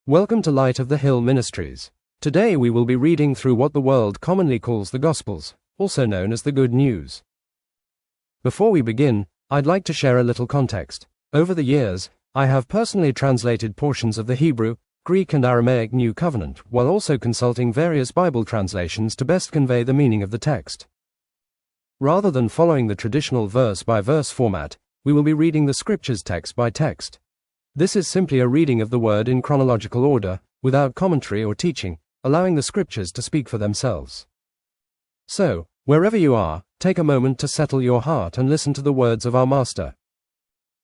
Welcome to Light of the Hill Ministries. Today we will be reading through what the world commonly calls the Gospels, also known as the Good News. Before we begin, I'd like to share a little context. Over the years, I have personally translated portions of the Hebrew, Greek and Aramaic New Covenant, while also consulting various Bible translations to best convey the meaning of the text. Rather than following the traditional verse-by-verse format, we will be reading the scriptures text by text. This is simply a reading of the word in chronological order, without commentary or teaching, allowing the scriptures to speak for themselves. So, wherever you are, take a moment to settle your heart and listen to the words of our Master.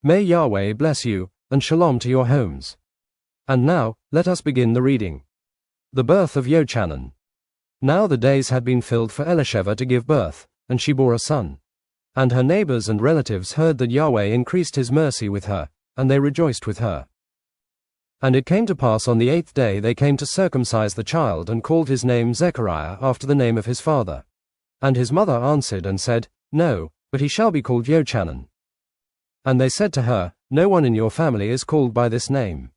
May Yahweh bless you, and Shalom to your homes. And now, let us begin the reading. The birth of Yochanan. Now the days had been filled for Elisheva to give birth, and she bore a son. And her neighbors and relatives heard that Yahweh increased his mercy with her, and they rejoiced with her. And it came to pass on the 8th day they came to circumcise the child, and called his name Zechariah after the name of his father. And his mother answered and said, No, but he shall be called Yochanan. And they said to her, No one in your family is called by this name.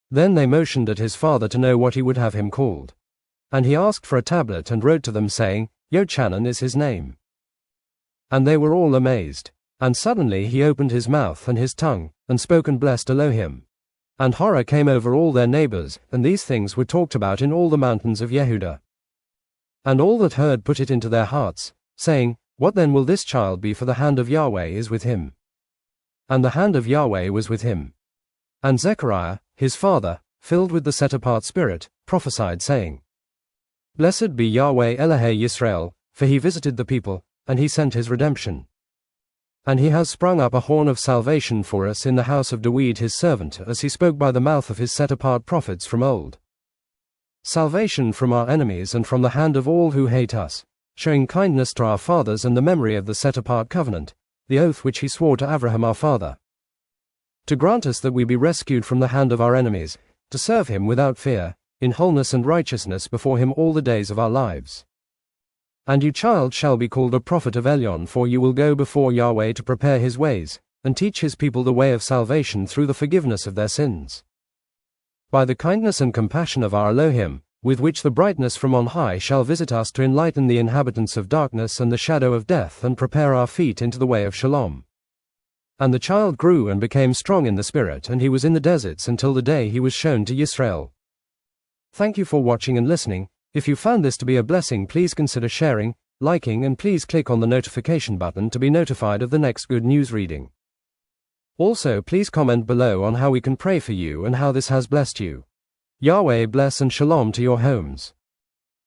Then they motioned at his father to know what he would have him called. And he asked for a tablet and wrote to them, saying, Yochanan is his name. And they were all amazed. And suddenly he opened his mouth and his tongue, and spoke and blessed Elohim. And horror came over all their neighbors, and these things were talked about in all the mountains of Yehudah. And all that heard put it into their hearts, saying, What then will this child be, for the hand of Yahweh is with him? And the hand of Yahweh was with him. And Zechariah, his father, filled with the set-apart spirit, prophesied, saying, Blessed be Yahweh Elohei Yisrael, for he visited the people, and he sent his redemption. And he has sprung up a horn of salvation for us in the house of David his servant, as he spoke by the mouth of his set-apart prophets from old. Salvation from our enemies and from the hand of all who hate us, showing kindness to our fathers and the memory of the set-apart covenant, the oath which he swore to Abraham our father. To grant us that we be rescued from the hand of our enemies, to serve him without fear, in wholeness and righteousness before him all the days of our lives. And you child shall be called a prophet of Elyon, for you will go before Yahweh to prepare his ways, and teach his people the way of salvation through the forgiveness of their sins. By the kindness and compassion of our Elohim, with which the brightness from on high shall visit us to enlighten the inhabitants of darkness and the shadow of death, and prepare our feet into the way of Shalom. And the child grew and became strong in the spirit, and he was in the deserts until the day he was shown to Yisrael. Thank you for watching and listening. If you found this to be a blessing, please consider sharing, liking, and please click on the notification button to be notified of the next Good News reading. Also, please comment below on how we can pray for you and how this has blessed you. Yahweh bless and Shalom to your homes.